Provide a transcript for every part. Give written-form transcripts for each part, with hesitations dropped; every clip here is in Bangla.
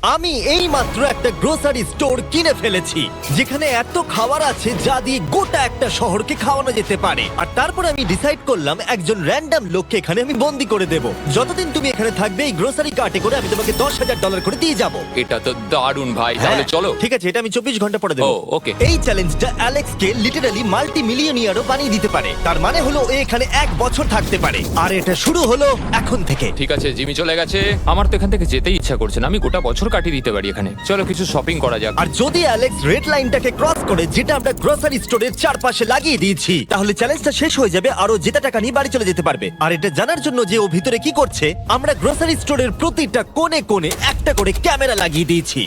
আমি এই মাত্র একটা গ্রোসারি স্টোর কিনে ফেলেছি যেখানে এত খাবার আছে যা দিয়ে গোটা একটা শহরকে খাওয়ানো যেতে পারে। আর তারপর আমি ডিসাইড করলাম একজন র্যান্ডম লোককে এখানে আমি বন্দি করে দেব। যতদিন তুমি এখানে থাকবে এই গ্রোসারি কার্টে করে আমি তোমাকে $10,000 করে দিয়ে যাবো। এটা তো দারুণ ভাই, তাহলে চলো। ঠিক আছে, এটা আমি 24 ঘন্টা পরে দেবো। ও, okay. এই চ্যালেঞ্জটা অ্যালেক্সকে লিটারালি মাল্টি মিলিয়নিয়ারও বানিয়ে দিতে পারে। তার মানে হলো ও এখানে 1 বছর থাকতে পারে। আর এটা শুরু হলো এখন থেকে। ঠিক আছে, জিমি চলে গেছে। আমার তো এখান থেকে যেতেই ইচ্ছা করছে না। আমি গোটা বছর কাটিয়ে দিতে পারি এখানে। চলো কিছু শপিং করা যাক। আর যদি অ্যালেক্স রেড লাইনটাকে ক্রস করে, যেটা আমরা গ্রোসারি স্টোরের চারপাশে লাগিয়ে দিয়েছি, তাহলে চ্যালেঞ্জটা শেষ হয়ে যাবে আর ও জেতা টাকা নিয়ে বাড়ি চলে যেতে পারবে। আর এটা জানার জন্য যে ও ভিতরে কি করছে, আমরা গ্রোসারি স্টোরের প্রতিটা কোণে কোণে একটা করে ক্যামেরা লাগিয়ে দিয়েছি।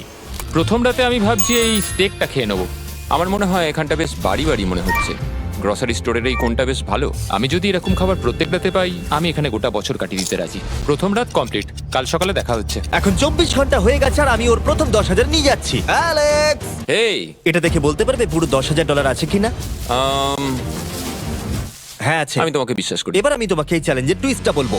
প্রথম রাতে আমি ভাবছি এই স্টেকটা খেয়ে নেবো। আমার মনে হয় এখানটা বেশ বাড়ি বাড়ি মনে হচ্ছে। গ্রসারি স্টোরের এই কোনটা বেশ ভালো। আমি যদি এরকম খাবার প্রত্যেক রাতে পাই, আমি এখানে গোটা বছর কাটিয়ে দিতে রাজি। প্রথম রাত কমপ্লিট, কাল সকালে দেখা হচ্ছে। এখন 24 ঘন্টা হয়ে গেছে আর আমি ওর প্রথম 10,000 নিয়ে যাচ্ছি। অ্যালেক্স, এই এটা দেখে বলতে পারবে পুরো $10,000 আছে কিনা? হ্যাঁ আছে। আমি তোমাকে বিশ্বাস করি। এবার আমি তোমাকে এই চ্যালেঞ্জের টুইস্টটা বলবো।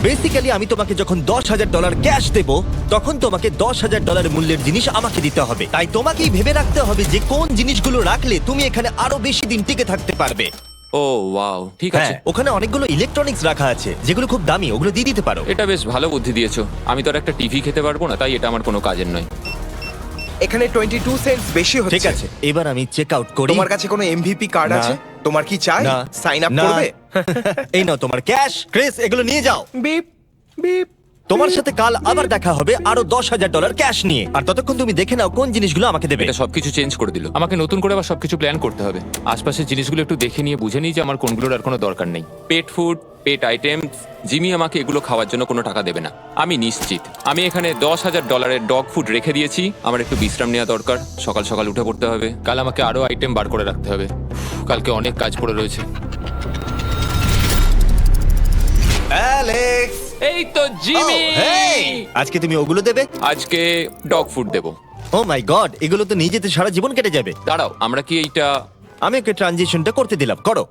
বেসিক্যালি আমি তোমাকে যখন $10,000 ক্যাশ দেব, তখন তোমাকে $10,000 মূল্যের জিনিস আমাকে দিতে হবে। তাই তোমাকেই ভেবে রাখতে হবে যে কোন জিনিসগুলো রাখলে তুমি এখানে আরো বেশি দিন টিকে থাকতে পারবে। ও ওয়াও, ঠিক আছে। হ্যাঁ, ওখানে অনেকগুলো ইলেকট্রনিক্স রাখা আছে যেগুলো খুব দামি, ওগুলো দিয়ে দিতে পারো। এটা বেশ ভালো বুদ্ধি দিয়েছো। আমি তো আর একটা টিভি খেতে পারবো না, তাই এটা আমার কোনো কাজের নয়। এখানে 22 সেন্টস বেশি হচ্ছে। ঠিক আছে, এবার আমি চেক আউট করি। তোমার কাছে কোনো এমভিপি কার্ড না। আছে? তোমার কি চাই না। সাইন আপ না। করবে? এই নাও তোমার ক্যাশ। ক্রিস, এগুলো নিয়ে যাও। Beep beep. তোমার সাথে কাল আবার দেখা হবে আরো $10,000 ক্যাশ নিয়ে। আর ততক্ষণ তুমি দেখে নাও কোন জিনিসগুলো আমাকে দেবে। এটা সবকিছু চেঞ্জ করে দিল। আমাকে নতুন করে আবার সবকিছু প্ল্যান করতে হবে। আশপাশের জিনিসগুলো একটু দেখে নিয়ে বুঝে নিই যে আমার কোনগুলোর আর কোনো দরকার নেই। পেট ফুড, পেট আইটেমস। জিমি আমাকে এগুলো খাওয়ার জন্য কোনো টাকা দেবে না, আমি নিশ্চিত। আমি এখানে $10,000 ডগ ফুড রেখে দিয়েছি। আমার একটু বিশ্রাম নেওয়া দরকার। সকাল সকাল উঠে পড়তে হবে। কাল আমাকে আরো আইটেম বার করে রাখতে হবে। কালকে অনেক কাজ পড়ে রয়েছে। অ্যালেক্স, এই তো জিমি। Oh, hey! আজকে তুমি ওগুলো দেবে? আজকে ডগ ফুড দেবো। ও মাই গড, এগুলো তো নিয়ে যেতে সারা জীবন কেটে যাবে। দাঁড়াও, আমরা কি এইটা আমি ওকে ট্রানজিশনটা করতে দিলাম, করো।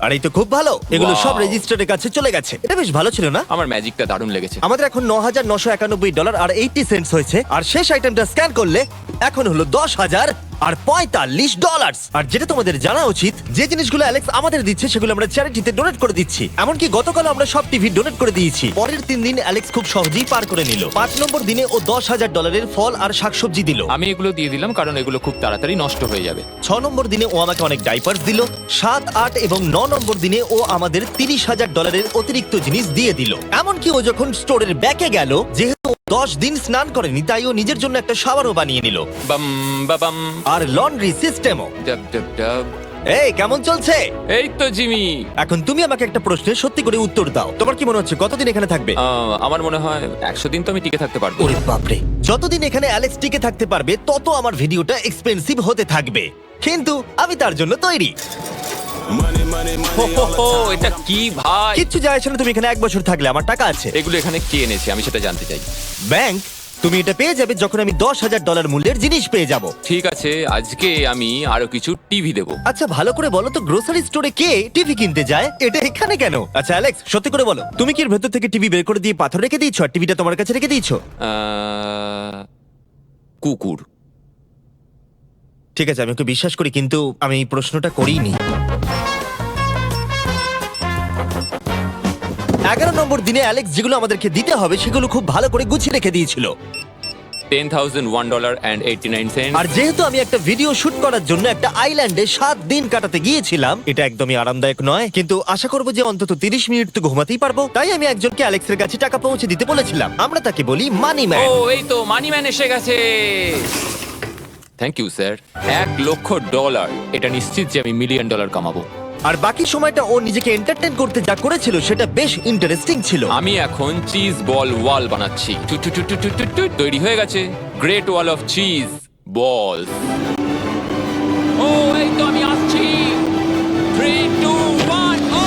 আর এই তো খুব ভালো, এগুলো Wow! সব রেজিস্টারের কাছে চলে গেছে। এটা বেশ ভালো ছিল না? আমার ম্যাজিকটা দারুণ লেগেছে। আমাদের এখন $9,991 আর 80 সেন্টস হয়েছে। আর শেষ আইটেমটা স্ক্যান করলে এখন হলো $10,045। আর যেটা তোমাদের জানা উচিত, যে জিনিসগুলো অ্যালেক্স আমাদের দিচ্ছে সেগুলো আমরা চ্যারিটিতে ডোনেট করে দিচ্ছি। এমনকি গতকাল আমরা সব টিভি ডোনেট করে দিয়েছি। পরের 3 দিন অ্যালেক্স খুব সহজেই পার করে নিল। 5 নম্বর দিনে ও $10,000 ফল আর শাকসবজি দিল। আমি এগুলো দিয়ে দিলাম কারণ এগুলো খুব তাড়াতাড়ি নষ্ট হয়ে যাবে। 6 নম্বর দিনে ও আমাকে অনেক ডাইপার্স দিল। 7, 8 এবং 9 নম্বর দিনে ও আমাদের $30,000 অতিরিক্ত জিনিস দিয়ে দিল। এমনকি ও যখন স্টোরের ব্যাকে গেল, যেহেতু 10 দিন স্নান করেনি, তাই ও নিজের জন্য একটা শাওয়ারও বানিয়ে নিল। বাম বাবাম আর লন্ড্রি সিস্টেমও। ডাব ডাব ডাব। এই কেমন চলছে? এই তো জিমি। এখন তুমি আমাকে একটা প্রশ্নের সত্যি করে উত্তর দাও। তোমার কি মনে হচ্ছে কতদিন এখানে থাকবে? আমার মনে হয় 100 দিন তো আমি টিকে থাকতে পারবো। ওরে বাপরে, যতদিন এখানে অ্যালেক্স টিকে থাকতে পারবে তত আমার ভিডিওটা এক্সপেন্সিভ হতে থাকবে। কিন্তু আমি তার জন্য তৈরি। হো, এটা কি ভাই? কিচ্ছু যায় আসে না, তুমি এখানে 1 বছর থাকলে আমার টাকা আছে। এগুলো এখানে কে এনেছে আমি সেটা জানতে চাই। ব্যাংক। তুমি এটা পেয়ে যাবে যখন আমি $10,000 মূল্যের জিনিস পেয়ে যাব। ঠিক আছে, আজকে আমি আরো কিছু টিভি দেবো। আচ্ছা ভালো করে বলো তো, গ্রোসারি স্টোরে কে টিভি কিনতে যায়? এটা এখানে কেন? আচ্ছা অ্যালেক্স, সত্যি করে বলো, তুমি কি এর ভেতর থেকে টিভি বের করে দিয়ে পাথর রেখে দিয়েছো আর টিভিটা তোমার কাছে রেখে দিয়েছো? কুকুর। ঠিক আছে, আমি ওকে বিশ্বাস করি, কিন্তু আমি এই প্রশ্নটা করিনি। 11 নম্বর দিনে অ্যালেক্স যেগুলো আমাদেরকে দিতে হবে সেগুলো খুব ভালো করে গুছিয়ে রেখে দিয়েছিল। $10,001.89। আর যেহেতু আমি একটা ভিডিও শুট করার জন্য একটা আইল্যান্ডে 7 দিন কাটাতে গিয়েছিলাম, এটা একদমই আরামদায়ক নয়, কিন্তু আশা করবো যে অন্তত 30 মিনিট তো ঘুমাতেই পারবো। তাই আমি একজনকে অ্যালেক্সের কাছে টাকা পৌঁছে দিতে বলেছিলাম। আমরা তাকে বলি মানি ও, ম্যান। এই তো মানি ম্যান এসে গেছে। Thank you sir. $1,00,000। এটা নিশ্চিত যে আমি $1 মিলিয়ন কামাবো। আর বাকি সময়টা ও নিজেকে এন্টারটেইন করতে যা করেছিল সেটা বেশ ইন্টারেস্টিং ছিল। আমি এখন চিজ বল ওয়াল বানাচ্ছি। তৈরি হয়ে গেছে great wall of cheese ball. ও, এই তো আমি আসছি। 3, 2, 1। ও,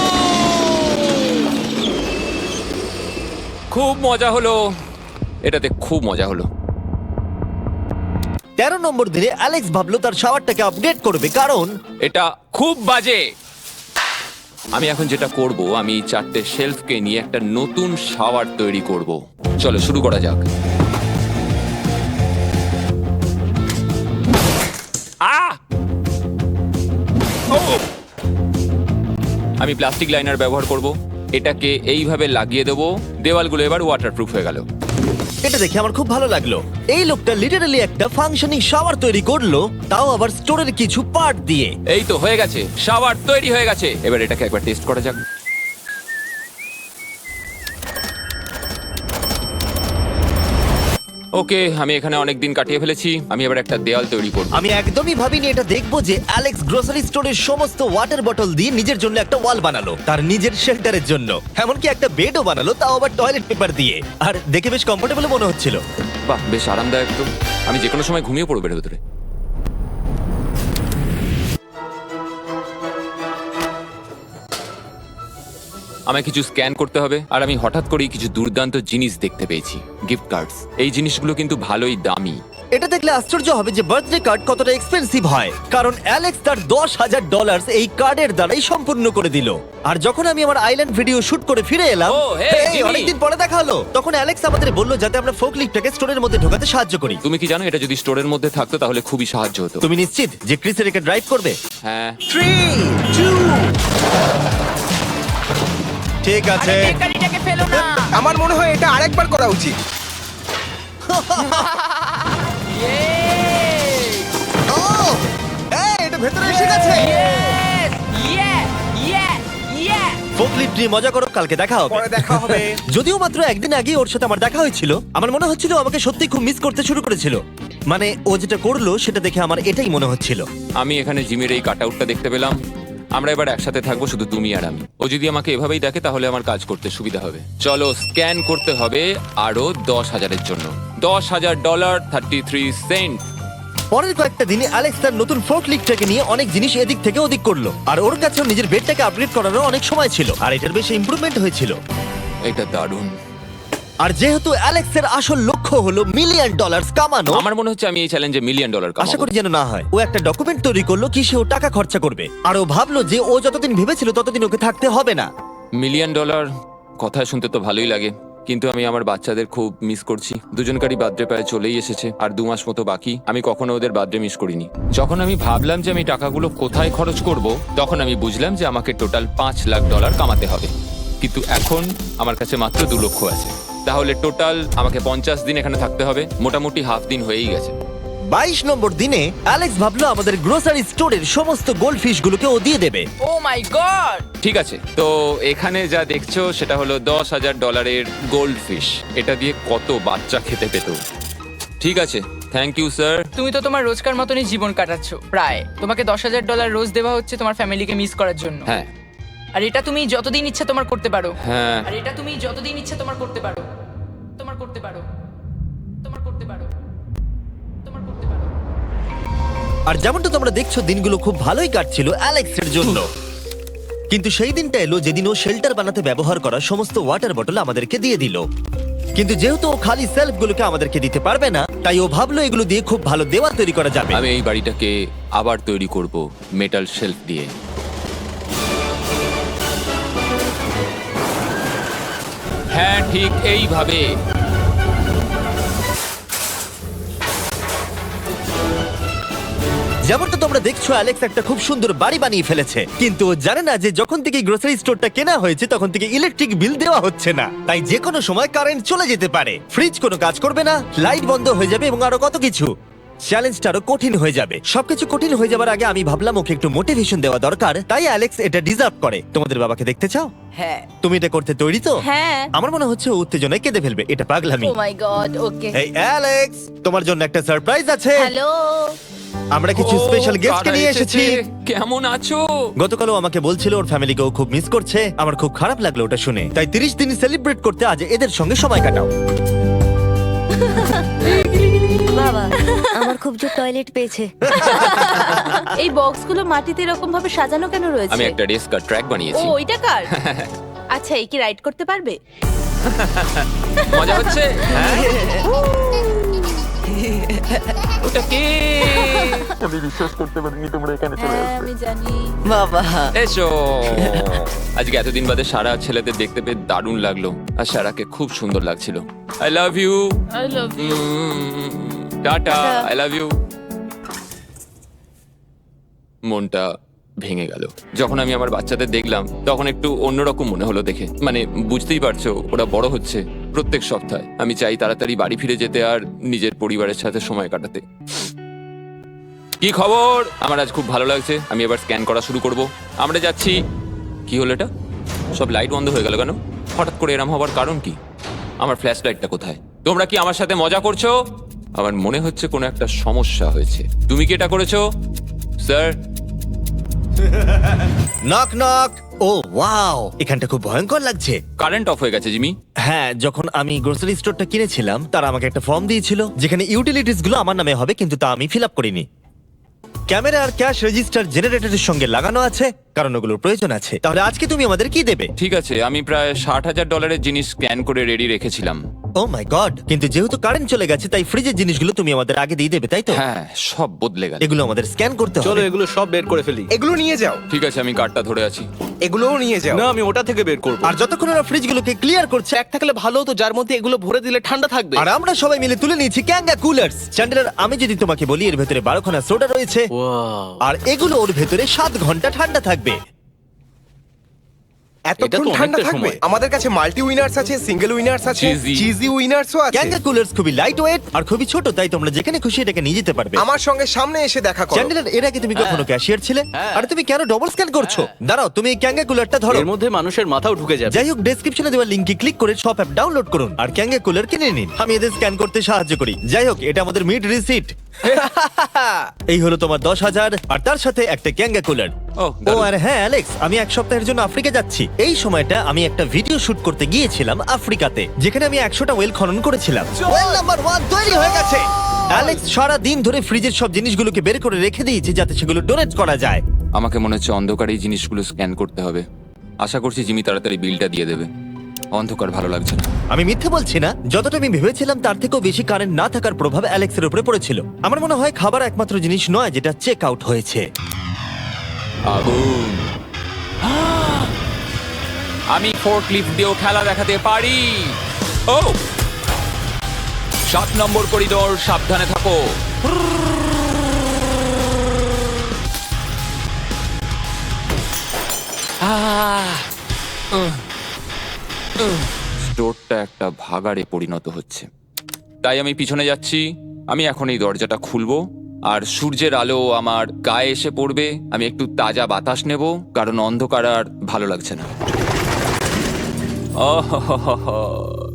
খুব মজা হলো। এটাতে খুব মজা হলো। 13 নম্বর দিনে অ্যালেক্স ভাবলো তার শাওয়ারটাকে আপডেট করবে, কারণ এটা খুব বাজে। আমি এখন যেটা করব, আমি এই 4টে শেলফকে নিয়ে একটা নতুন শাওয়ার তৈরি করব। চলো শুরু করা যাক। আহ! আমি প্লাস্টিক লাইনার ব্যবহার করব। এটাকে এইভাবে লাগিয়ে দেবো। দেওয়ালগুলো এবার ওয়াটারপ্রুফ হয়ে গেল। এটা দেখে আমার খুব ভালো লাগলো। এই লোকটা লিটারালি একটা ফাংশনিং শাওয়ার তৈরি করলো, তাও আবার স্টোরের কিছু পার্ট দিয়ে। এই তো হয়ে গেছে, শাওয়ার তৈরি হয়ে গেছে। এবার এটাকে একবার টেস্ট করা যাক। ওকে, আমি এখানে অনেক দিন কাটিয়ে ফেলেছি। আমি এবার একটা দেওয়াল তৈরি করব। আমি একদমই ভাবিনি এটা দেখবো যে অ্যালেক্স গ্রোসারি স্টোরের সমস্ত ওয়াটার বটল দিয়ে নিজের জন্য একটা ওয়াল বানালো, তার নিজের শেল্টারের জন্য। এমনকি একটা বেডও বানালো, তাও আবার টয়লেট পেপার দিয়ে। আর দেখে বেশ কমফোর্টেবল মনে হচ্ছিল। বাহ, বেশ আরামদায়ক তো। আমি যে কোনো সময় ঘুমিয়ে পড়বো এর ভেতরে। আমায় কিছু স্ক্যান করতে হবে, আর আমি হঠাৎ করেই কিছু দুর্দান্ত জিনিস দেখতে পেয়েছি। Gift cards. এই জিনিসগুলো কিন্তু ভালোই দামি। এটা দেখলে আশ্চর্য হবে যে বার্থডে কার্ড কতটা এক্সপেন্সিভ হয়, কারণ অ্যালেক্স তার $10,000 এই কার্ডের দ্বারাই সম্পূর্ণ করে দিল। আর যখন আমি আমার আইল্যান্ড ভিডিও শুট করে ফিরে এলাম, ও, hey, এই, জিমি। অনেকদিন পরে দেখা হলো, তখন অ্যালেক্স আমাদের বললো যাতে আমরা ফোকলিফটটাকে স্টোরের মধ্যে ঢোকাতে সাহায্য করি। তুমি কি জানো, এটা যদি স্টোরের মধ্যে থাকতো তাহলে খুবই সাহায্য হতো। তুমি নিশ্চিত যে ক্রিসের একে ড্রাইভ করবে? হ্যাঁ। 3, 2, ঠিক আছে। গাড়িটাকে ফেলো না। আমার মনে হয় এটা আরেকবার করা উচিত। ও, এই, এটা ভেতরে এসে গেছে। ফোকলিফট নিয়ে মজা করো, কালকে দেখা হবে। পরে দেখা হবে। যদিও মাত্র একদিন আগে ওর সাথে আমার দেখা হয়েছিল, আমার মনে হচ্ছিল ও আমাকে সত্যি খুব মিস করতে শুরু করেছিল। মানে ও যেটা করলো সেটা দেখে আমার এটাই মনে হচ্ছিল। আমি এখানে জিমির এই কাট আউটটা দেখতে পেলাম। আমরা এবার একসাথে থাকবো, শুধু তুমি আর আমি। ও যদি আমাকে এভাবেই দেখে তাহলে আমার কাজ করতে সুবিধা হবে। চলো স্ক্যান করতে হবে আরো 10,000-এর জন্য। $10,000 33 সেন্ট। পরের কয়েকটা দিনে অ্যালেক্স তার নতুন ফোকলিফটটাকে নিয়ে অনেক জিনিস এদিক থেকে ওদিক করলো, আর ওর কাছেও নিজের বেডটাকে আপগ্রেড করারও অনেক সময় ছিল, আর এটার বেশ ইমপ্রুভমেন্ট হয়েছিল। এটা দারুণ। আর যেহেতু অ্যালেক্সের আসল লক্ষ্য হলো $1 মিলিয়ন কামানো, আমার মনে হচ্ছে আমি এই চ্যালেঞ্জে $1 মিলিয়ন আশা কামাবো। করি যেন না হয়। ও একটা ডকুমেন্ট তৈরি করলো কি সে ও টাকা খরচা করবে, আর ও ভাবলো যে ও যতদিন ভেবেছিল ততদিন ওকে থাকতে হবে না। $1 মিলিয়ন কথা শুনতে তো ভালোই লাগে, কিন্তু আমি আমার বাচ্চাদের খুব মিস করছি। দুজনকারই বার্থডে প্রায় চলেই এসেছে, আর 2 মাস মতো বাকি। আমি কখনো ওদের বার্থডে মিস করিনি। যখন আমি ভাবলাম যে আমি টাকাগুলো কোথায় খরচ করব, তখন আমি বুঝলাম যে আমাকে টোটাল $5 লাখ কামাতে হবে। কিন্তু এখন আমার কাছে মাত্র 2 লক্ষ আছে। তাহলে টোটাল আমাকে 50 দিন এখানে থাকতে হবে। মোটামুটি হাফ দিন হয়েই গেছে। 22 নম্বর দিনে অ্যালেক্স ভাবলো আমাদের গ্রোসারি স্টোরের সমস্ত গোল্ড ফিশ গুলোকে ও দিয়ে দেবে। ও মাই গড। ঠিক আছে, তো এখানে যা দেখছো সেটা হলো $10,000 গোল্ড ফিশ। এটা দিয়ে কত বাচ্চা খেতে পেত। ঠিক আছে, থ্যাংক ইউ স্যার। তুমি তো তোমার রোজকার মতনই জীবন কাটাচ্ছো প্রায়। তোমাকে $10,000 রোজ দেওয়া হচ্ছে তোমার ফ্যামিলিকে মিস করার জন্য। হ্যাঁ আর এটা তুমি যতদিন ইচ্ছা তোমার করতে পারো। হ্যাঁ। আর এটা তুমি যতদিন ইচ্ছা তোমার করতে পারো। তোমার করতে পারো। তোমার করতে পারো। তোমার করতে পারো। আর যেমনটা তোমরা দেখছো দিনগুলো খুব ভালোই কাটছিল অ্যালেক্সের জন্য, কিন্তু সেই দিনটা এলো যেদিন ও শেল্টার বানাতে ব্যবহার করা সমস্ত ওয়াটার বটল আমাদেরকে দিয়ে দিল। কিন্তু যেহেতু ও খালি সেলফগুলোকে আমাদেরকে দিতে পারবে না, তাই ও ভাবলো এগুলো দিয়ে খুব ভালো দেওয়াল তৈরি করা যাবে। আমি এই বাড়িটাকে আবার তৈরি করব মেটাল শেলফ দিয়ে। হ্যাঁ, ঠিক এইভাবে। যেমনটা তোমরা দেখছো অ্যালেক্স একটা খুব সুন্দর বাড়ি বানিয়ে ফেলেছে, কিন্তু ও জানে না যে যখন থেকে গ্রোসারি স্টোরটা কেনা হয়েছে তখন থেকে ইলেকট্রিক বিল দেওয়া হচ্ছে না। তাই যে কোনো সময় কারেন্ট চলে যেতে পারে, ফ্রিজ কোনো কাজ করবে না, লাইট বন্ধ হয়ে যাবে এবং আরো কত কিছু। চ্যালেঞ্জটা আরো কঠিন হয়ে যাবে। সবকিছু কঠিন হয়ে যাবার আগে আমি ভাবলাম ওকে একটু মোটিভেশন দেওয়া দরকার, তাই অ্যালেক্স এটা ডিজার্ভ করে। তোমাদের বাবাকে দেখতে চাও? হ্যাঁ। তুমি এটা করতে তৈরি তো? হ্যাঁ। আমার মনে হচ্ছে ও উত্তেজনায় কেঁদে ফেলবে, এটা পাগলামি। ও মাই গড, ওকে। এই অ্যালেক্স, তোমার জন্য একটা সারপ্রাইজ আছে। হ্যালো। আমরা কিছু ও, স্পেশাল গেস্টকে কারা নিয়ে এসেছি। কেমন আছো? গতকালও আমাকে বলছিল ওর ফ্যামিলিকেও খুব মিস করছে। আমার খুব খারাপ লাগলো ওটা শুনে, তাই 30 দিন সেলিব্রেট করতে আজ এদের সঙ্গে সময় কাটাও। বাবা, আমার খুব জোর টয়লেট পেয়েছে। এই বক্সগুলো মাটিতে এরকম ভাবে সাজানো কেন রয়েছে? আমি একটা রেসকার ট্র্যাক ও, বানিয়েছি। ওইটা কার? আচ্ছা, এই কি রাইড করতে পারবে? মজা হচ্ছে? হ্যাঁ। ওটা কে? আমি বিশ্বাস করতে পারিনি তোমরা এখানে চলে হ্যাঁ আসবে। আমি জানি। বাবা এসো। আজকে এতদিন বাদে সারা ছেলেদের দেখতে পেয়ে দারুণ লাগলো, আর সারাকে খুব সুন্দর লাগছিল। I love you. I love you. Tata. Tata. I love you. মনটা ভেঙে গেল যখন আমি আমার বাচ্চাদের দেখলাম, তখন একটু অন্যরকম মনে হলো দেখে। মানে বুঝতেই পারছো, ওরা বড় হচ্ছে প্রত্যেক সপ্তাহে। আমি চাই তাড়াতাড়ি বাড়ি ফিরে যেতে আর নিজের পরিবারের সাথে সময় কাটাতে। কি খবর? আমার আজ খুব ভালো লাগছে। আমি এবার স্ক্যান করা শুরু করব। আমরা যাচ্ছি। কি হলো এটা? সব লাইট বন্ধ হয়ে গেল কেন? হঠাৎ করে এরম হবার কারণ কি? আমার ফ্ল্যাশ লাইটটা কোথায়? তোমরা কি আমার সাথে মজা করছো? আমার মনে হচ্ছে কোনো একটা সমস্যা হয়েছে। তুমি কি এটা করেছো, sir? Knock knock. Oh wow, এখানটা খুব ভয়ঙ্কর লাগছে। কারেন্ট অফ হয়ে গেছে জিমি। হ্যাঁ, যখন আমি গ্রোসারি স্টোরটা কিনেছিলাম তারা আমাকে একটা ফর্ম দিয়েছিল যেখানে ইউটিলিটিস গুলো আমার নামে হবে, কিন্তু তা আমি ফিল আপ করিনি। ক্যামেরা আর ক্যাশ রেজিস্টার জেনারেটরের সঙ্গে লাগানো আছে, কারণ ওগুলোর প্রয়োজন আছে। তাহলে আজকে তুমি আমাদের কি দেবে? ঠিক আছে, আমি প্রায় $60,000 জিনিস স্ক্যান করে রেডি রেখেছিলাম। ও মাই গড, কিন্তু যেহেতু কারেন্ট চলে গেছে তাই ফ্রিজের জিনিসগুলো তুমি আমাদের আগে দিয়ে দেবে, তাই তো? হ্যাঁ, সব বদলে গেল। এগুলো আমাদের স্ক্যান করতে চলো হবে। এগুলো সব বের করে ফেলি। এগুলো নিয়ে যাও, ঠিক আছে, আমি কার্ডটা ধরে আছি। এগুলোও নিয়ে যাও। না আমি ওটা থেকে বের করবো। আর যতক্ষণ ওরা ফ্রিজগুলোকে ক্লিয়ার করছে, এক থাকলে ভালো হতো যার মধ্যে এগুলো ভরে দিলে ঠান্ডা থাকবে। আর আমরা সবাই মিলে তুলে নিয়েছি ক্যাঙ্গা কুলার্স। চ্যান্ডেলার, আমি যদি তোমাকে বলি এর ভেতরে 12খানা সোডা রয়েছে, ওয়াও, আর এগুলো ওর ভেতরে 7 ঘন্টা ঠান্ডা থাকবে। এতক্ষণ এটা তো ঠান্ডা অনেকটা থাকবে? সময়। আমাদের কাছে মাল্টি উইনার্স আছে, সিঙ্গেল উইনার্স আছে, Cheesy। চিজি উইনার্সও আছে। ক্যাঙ্গা কুলার্স খুবই লাইট ওয়েট আর খুবই ছোট, তাই তোমরা যেখানে খুশি এটাকে নিয়ে যেতে পারবে। আমার সঙ্গে সামনে এসে দেখা করো। চ্যান্ডেলার, এর আগে তুমি কখনো ক্যাশিয়ার ছিলে? হ্যাঁ। আর তুমি কেন ডবল স্ক্যান করছো? দাঁড়াও, তুমি এই ক্যাঙ্গা কুলারটা ধরো। এর মধ্যে মানুষের মাথাও ঢুকে যাবে। যাই হোক, ডেসক্রিপশনে দেওয়া লিংকে ক্লিক করে শপ অ্যাপ ডাউনলোড করুন আর ক্যাঙ্গা কুলার কিনে নিন। আমি এদের স্ক্যান করতে সাহায্য করি। যাই হোক, এটা আমাদের মিড রিসিট। এই হলো তোমার 10,000 আর তার সাথে একটা ক্যাঙ্গা কুলার। ও, ও দারুণ। আর হ্যাঁ অ্যালেক্স, আমি এক সপ্তাহের জন্য আফ্রিকা যাচ্ছি। এই সময়টা আমি একটা ভিডিও শুট করতে গিয়েছিলাম আফ্রিকাতে, যেখানে আমি 100টা ওয়েল খনন করেছিলাম। ওয়েল নাম্বার 1 তৈরি হয়ে গেছে। অ্যালেক্স সারা দিন ধরে ফ্রিজের সব জিনিসগুলোকে বের করে রেখে দিয়েছে যাতে সেগুলো ডোনেট করা যায়। আমাকে মনে হচ্ছে অন্ধকারে এই জিনিসগুলো স্ক্যান করতে হবে। আশা করছি জিমি তাড়াতাড়ি বিলটা দিয়ে দেবে। অন্ধকার ভালো লাগছে না। আমি মিথ্যে বলছি না, যতটা আমি ভেবেছিলাম তার থেকেও বেশি কারেন্ট না থাকার প্রভাব অ্যালেক্সের উপরে পড়েছিল। আমার মনে হয় খাবার একমাত্র জিনিস নয় যেটা চেক আউট হয়েছে। আগুন। আমি ফোর্কলিফট দিয়েও খেলা দেখাতে পারি। ও, 7 নম্বর করিডোর, সাবধানে থাকো। স্টোরটা একটা ভাগাড়ে পরিণত হচ্ছে, তাই আমি পিছনে যাচ্ছি। আমি এখন এই দরজাটা খুলবো আর সূর্যের আলো আমার গায়ে এসে পড়বে। আমি একটু তাজা বাতাস নেব, কারণ অন্ধকার আর ভালো লাগছে না। আহাহাহা,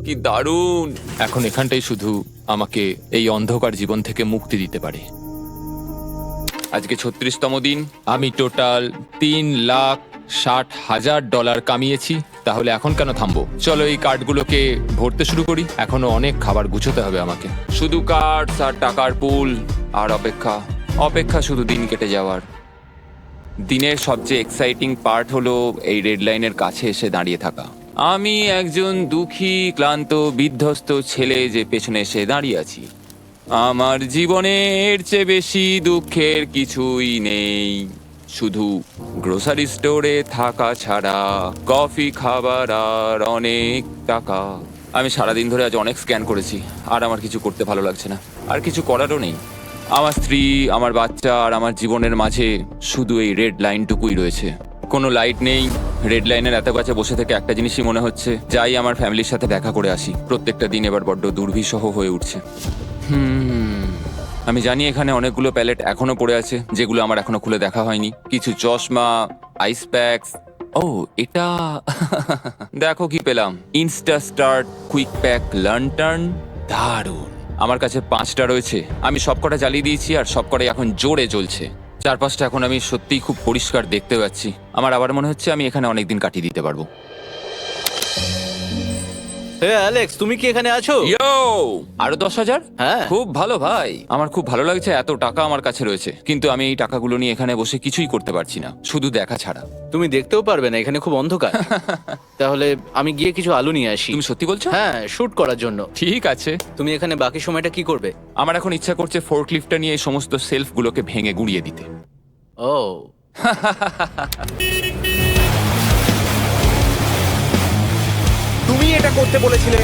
কি দারুণ! এখন এখানটাই শুধু আমাকে এই অন্ধকার জীবন থেকে মুক্তি দিতে পারে। আজকে 36তম দিন। আমি টোটাল $3,60,000 কামিয়েছি। তাহলে এখন কেন থামবো? চলো এই কার্ডগুলোকে ভরতে শুরু করি। এখনো অনেক খাবার গুছোতে হবে আমাকে। শুধু কার্ড আর টাকার পুল আর অপেক্ষা, অপেক্ষা, শুধু দিন কেটে যাওয়ার। দিনের সবচেয়ে এক্সাইটিং পার্ট হলো এই রেড লাইনের কাছে এসে দাঁড়িয়ে থাকা। আমি একজন দুঃখী, ক্লান্ত, বিধ্বস্ত ছেলে যে পেছনে এসে দাঁড়িয়ে আছি। আমার জীবনে এর চেয়ে বেশি দুঃখের কিছুই নেই, শুধু গ্রোসারি স্টোরে থাকা ছাড়া, কফি খাবার আর অনেক টাকা। আমি সারাদিন ধরে আজ অনেক স্ক্যান করেছি আর আমার কিছু করতে ভালো লাগছে না, আর কিছু করারও নেই। আমার স্ত্রী, আমার বাচ্চা আর আমার জীবনের মাঝে শুধু এই রেড লাইনটুকুই রয়েছে। কোনো লাইট নেই। রেড লাইনের এত কাছে বসে থেকে একটা জিনিসই মনে হচ্ছে, যাই আমার ফ্যামিলির সাথে দেখা করে আসি। প্রত্যেকটা দিন এবার বড্ড দুর্বিষহ হয়ে উঠছে। আমি জানি এখানে অনেকগুলো প্যালেট এখনো পড়ে আছে যেগুলো আমার এখনো খুলে দেখা হয়নি। কিছু চশমা, আইস প্যাকস। ও, এটা দেখো কি পেলাম, ইনস্টা স্টার্ট কুইক প্যাক লান্টার্ন। দারুণ। আমার কাছে 5টা রয়েছে। আমি সবকটা জ্বালিয়ে দিয়েছি আর সবকটাই এখন জোরে জ্বলছে। চারপাশটা এখন আমি সত্যিই খুব পরিষ্কার দেখতে পাচ্ছি। আমার আবার মনে হচ্ছে আমি এখানে অনেকদিন কাটিয়ে দিতে পারবো। হে অ্যালেক্স, তুমি কি এখানে আছো? ইয়ো, আরো 10,000? হ্যাঁ। খুব ভালো ভাই, আমার খুব ভালো লাগছে। এত টাকা আমার কাছে রয়েছে, কিন্তু আমি এই টাকাগুলো নিয়ে এখানে বসে কিছুই করতে পারছি না, শুধু দেখা ছাড়া। তুমি দেখতেও পারবে না, এখানে খুব অন্ধকার। তাহলে আমি গিয়ে কিছু আলু নিয়ে আসি। তুমি সত্যি বলছো? হ্যাঁ, শুট করার জন্য। ঠিক আছে। তুমি এখানে বাকি সময়টা কি করবে? আমার এখন ইচ্ছা করছে ফোর্কলিফটটা নিয়ে এই সমস্ত সেলফগুলোকে ভেঙে গুঁড়িয়ে দিতে। ও, তুমি এটা করতে বলেছিলে।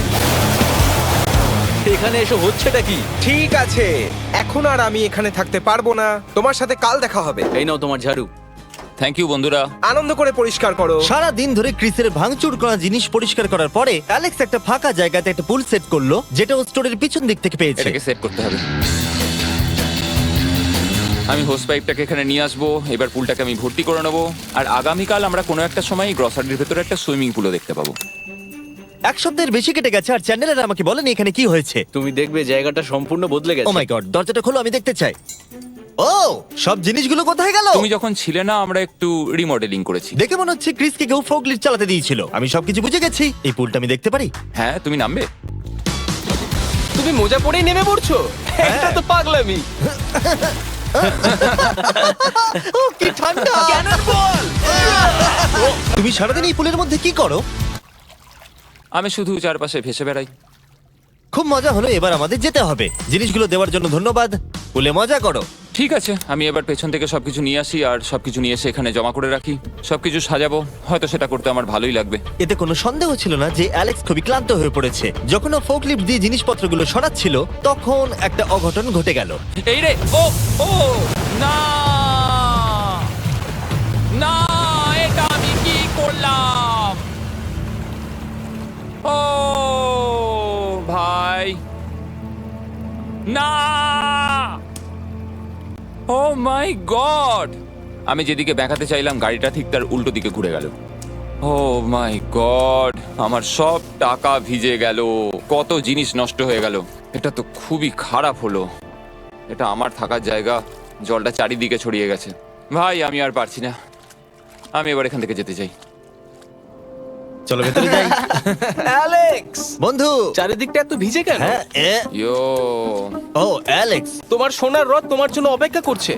এখানে এসে হচ্ছেটা কি? ঠিক আছে, এখন আর আমি এখানে থাকতে পারবো না। তোমার সাথে কাল দেখা হবে। এই নাও তোমার ঝাড়ু। থ্যাংক ইউ বন্ধুরা। আনন্দ করে পরিষ্কার করো। সারা দিন ধরে ক্রিসের ভাঙচুর করা জিনিস পরিষ্কার করার পরে অ্যালেক্স একটা ফাঁকা জায়গাতে একটা পুল সেট করলো, যেটা ও স্টোরের পিছন দিক থেকে পেয়েছে। এটাকে সেট করতে হবে। আমি হোস পাইপটাকে এখানে নিয়ে আসবো, এবার পুলটাকে আমি ভর্তি করে নেবো, আর আগামীকাল আমরা কোনো একটা সময় গ্রসারির ভেতরে একটা সুইমিং পুলও দেখতে পাবো। এক সপ্তাহের বেশি কেটে গেছে আর চ্যান্ডেলার আমাকে বলেনি এখানে কি হয়েছে। তুমি দেখবে জায়গাটা সম্পূর্ণ বদলে ও গেছে। মাই গড, দরজাটা খোলো, আমি দেখতে চাই। ও, সব জিনিসগুলো কোথায় গেল? তুমি যখন ছিলে না, আমরা একটু রিমডেলিং করেছি। দেখে মনে হচ্ছে ক্রিসকে কেউ ফোর্কলিফট চালাতে দিয়েছিল। আমি সবকিছু বুঝে গেছি। এই পুলটা আমি দেখতে পারি? হ্যাঁ, তুমি নামবে? তুমি মোজা পরেই নেমে পড়ছো? এটা তো পাগলামি। ও কি ঠান্ডা! তুমি সারাদিন এই পুলের মধ্যে কি করো? আমি শুধু চারপাশে ভেসে বেড়াই। খুব মজা হলো, এবার আমাদের যেতে হবে। জিনিসগুলো দেওয়ার জন্য ধন্যবাদ। পুলে মজা করো। ঠিক আছে, আমি এবার পেছন থেকে সবকিছু নিয়ে আসি আর সবকিছু নিয়ে এসে এখানে জমা করে রাখি। সবকিছু সাজাবো, হয়তো সেটা করতে আমার ভালোই লাগবে। এতে কোনো সন্দেহ ছিল না যে অ্যালেক্স খুবই ক্লান্ত হয়ে পড়েছে। যখন ও ফোর্কলিফট দিয়ে জিনিসপত্রগুলো সরাচ্ছিল, তখন একটা অঘটন ঘটে গেল। এই রে, ও ও না না, এটা আমি কি করলাম? ও ভাই, না! ও মাই গড! আমি যেদিকে ব্যাকাতে চাইলাম, গাড়িটা ঠিক তার উল্টো দিকে ঘুরে গেল। ও মাই গড, আমার সব টাকা ভিজে গেল, কত জিনিস নষ্ট হয়ে গেল। এটা তো খুবই খারাপ হলো। এটা আমার থাকার জায়গা, জলটা চারিদিকে ছড়িয়ে গেছে। ভাই, আমি আর পারছি না, আমি এবার এখান থেকে যেতে চাই। চলো ভেতরে যাই। অ্যালেক্স, বন্ধু। চারিদিকটা এত ভিজে কেন? হ্যাঁ, ইয়ো, ও অ্যালেক্স। তোমার সোনার রথ তোমার জন্য অপেক্ষা করছে।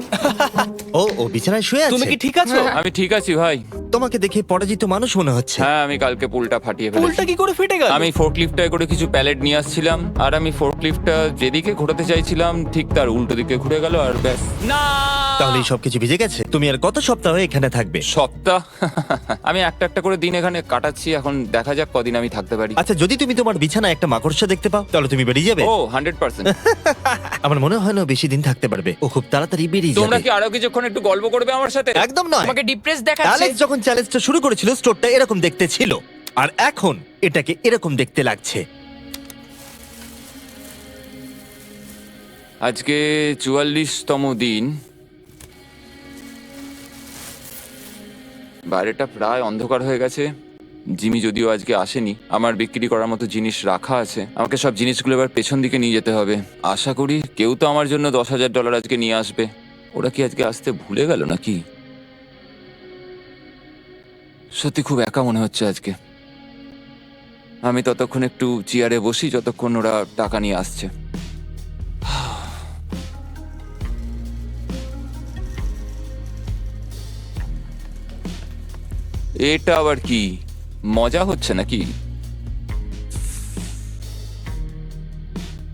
ও বিছানায় শুয়ে আছে। তুমি কি ঠিক আছো? আমি ঠিক আছি ভাই। তোমাকে দেখে পরাজিত মানুষ মনে হচ্ছে। হ্যাঁ, আমি কালকে পুলটা ফাটিয়ে ফেলেছি। পুলটা কি করে ফেটে গেল? আমি ফোর্কলিফটটায় করে কিছু প্যালেট নিয়ে আসছিলাম, আর আমি ফোর্কলিফটটা যেদিকে ঘোরাতে চাইছিলাম ঠিক তার উল্টো দিকে ঘুরে গেল, আর ব্যাস। না! তাহলে এই সবকিছু ভিজে গেছে। তুমি আর কত সপ্তাহ এখানে থাকবে? সপ্তাহ? আমি একটা একটা করে দিন এখানে কাটাচ্ছি, এখন দেখা যাক কদিন আমি থাকতে পারি। আচ্ছা, যদি তুমি তোমার বিছানায় একটা মাকড়সা দেখতে পাও, তাহলে তুমি বেরিয়ে যাবে? ও 100%। আমার মনে হয় না ও বেশি দিন থাকতে পারবে। ও খুব তাড়াতাড়ি বেরিয়ে তোমরা যাবে। কি আরো কিছুক্ষণ একটু গল্প করবে আমার সাথে? একদম নয়। তোমাকে ডিপ্রেস দেখাচ্ছে। অ্যালেক্স যখন চ্যালেঞ্জটা শুরু করেছিল, স্টোরটা এরকম দেখতে ছিল, আর এখন এটাকে এরকম দেখতে লাগছে। আজকে 44তম দিন। বাইরেটা প্রায় অন্ধকার হয়ে গেছে। জিমি যদিও আজকে আসেনি, আমার বিক্রি করার মতো জিনিস রাখা আছে। আমাকে সব জিনিসগুলো এবার পেছন দিকে নিয়ে যেতে হবে। আশা করি কেউ তো আমার জন্য $10,000 আজকে নিয়ে আসবে। ওরা কি আজকে আসতে ভুলে গেল নাকি? সত্যি খুব একা মনে হচ্ছে আজকে। আমি ততক্ষণ একটু চেয়ারে বসি যতক্ষণ ওরা টাকা নিয়ে আসছে। এটা আবার কি মজা হচ্ছে নাকি?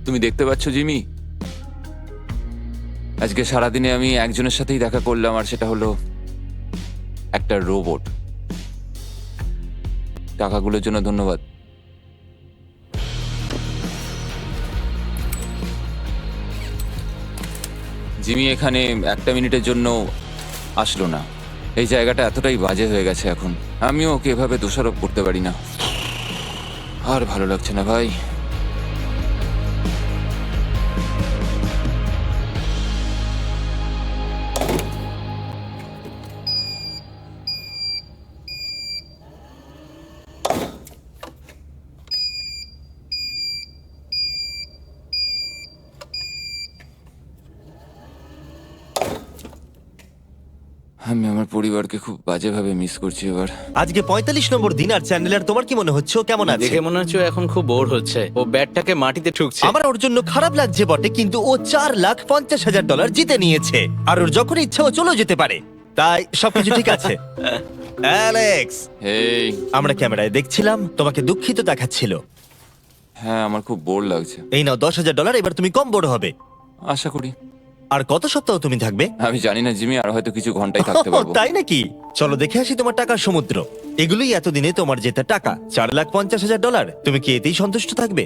তুমি দেখতে পাচ্ছ জিমি, আজকে সারাদিনে আমি একজনের সাথেই দেখা করলাম, আর সেটা হলো একটা রোবট। টাকাগুলোর জন্য ধন্যবাদ। জিমি এখানে একটা মিনিটের জন্য আসলো না। এই জায়গাটা এতটাই বাজে হয়ে গেছে এখন, আমিও ওকে এভাবে দোষারোপ করতে পারি না। আর ভালো লাগছে না ভাই। আমি আমার পরিবারকে খুব বাজেভাবে মিস করছি এবার। আজকে 45 নম্বর দিন আর চ্যান্ডেলার তোমার কি মনে হচ্ছে ও কেমন আছে? দেখে মনে হচ্ছে ও এখন খুব বোর হচ্ছে, ও ব্যাটটাকে মাটিতে ঠুকছে। আমার ওর জন্য খারাপ লাগছে বটে, কিন্তু ও $4,50,000 জিতে নিয়েছে আর ওর যখন ইচ্ছা ও চলেও যেতে পারে, তাই সবকিছু ঠিক আছে। অ্যালেক্স, এই আমরা ক্যামেরায় দেখছিলাম, তোমাকে দুঃখিত দেখাচ্ছিল। হ্যাঁ, আমার খুব বোর লাগছে। এই নাও $10,000, এবার তুমি কম বড় হবে। আশা করি। আর কত সপ্তাহ তুমি থাকবে? আমি জানি না জিমি, আর হয়তো কিছু ঘন্টাই থাকতে পারবো। তাই নাকি? চলো দেখে আসি তোমার টাকার সমুদ্র। এগুলোই এতদিনে তোমার জেতা টাকা, $4,50,000। তুমি কি এতেই সন্তুষ্ট থাকবে?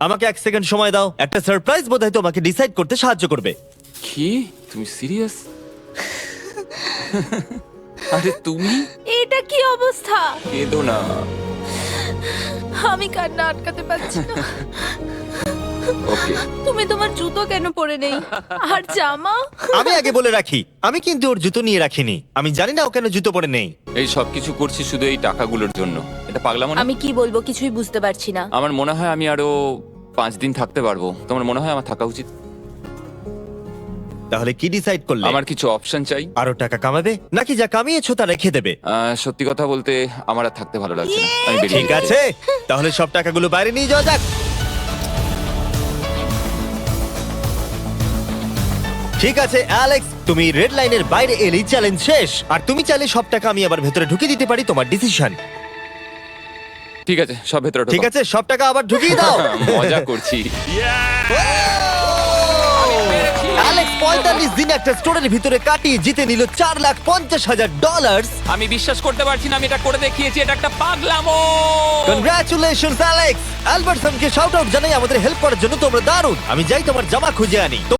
আমাকে 1 সেকেন্ড সময় দাও, একটা সারপ্রাইজ বোধহয় তোমাকে ডিসাইড করতে সাহায্য করবে। কি, তুমি সিরিয়াস? আরে তুমি এটা কি অবস্থা? কেঁদো না। আমি কান্না আটকাতে পারছি না। ওকে, তুমি তোমার জুতো কেন পরে নেই? আর জামা? আমি আগে বলে রাখি, আমি কিন্তু ওর জুতো নিয়ে রাখিনি। আমি জানি না ও কেন জুতো পরে নেই। এই সব কিছু করছি শুধু এই টাকাগুলোর জন্য। এটা পাগলামো না? আমি কি বলবো কিছুই বুঝতে পারছি না। আমার মনে হয় আমি আরো 5 দিন থাকতে পারবো। তোমার মনে হয় আমার থাকা উচিত? তাহলে কি ডিসাইড করলে? আমার কিছু অপশন চাই। আরো টাকা কামাবে নাকি যা কামিয়েছো তা রেখে দেবে? সত্যি কথা বলতে আমার আর থাকতে ভালো লাগছে না। আমি বেরিয়ে ঠিক যাচ্ছি। আছে, তাহলে সব টাকাগুলো বাইরে নিয়ে যাওয়া যাক। ঠিক আছে অ্যালেক্স, তুমি রেড লাইনের বাইরে এলেই চ্যালেঞ্জ শেষ। আর তুমি চাইলে সব টাকা আমি আবার ভেতরে ঢুকিয়ে দিতে পারি, তোমার ডিসিশন। ঠিক আছে, সব ভেতরে ঢোকো। ঠিক আছে, সব টাকা আবার ঢুকিয়ে দাও। মজা করছি। অ্যালেক্স 45 দিন একটা স্টোরের ভিতরে কাটিয়ে জিতে নিল $4,50,000। আমি বিশ্বাস করতে পারছি না আমি এটা করে দেখিয়েছি। এটা একটা পাগলামো। Congratulations Alex. অ্যালবার্টসনকে শাউট আউট জানাই, আমাদের হেল্প করার জন্য তোমরা দারুণ। আমি যাই তোমার জামা খুঁজে আনি।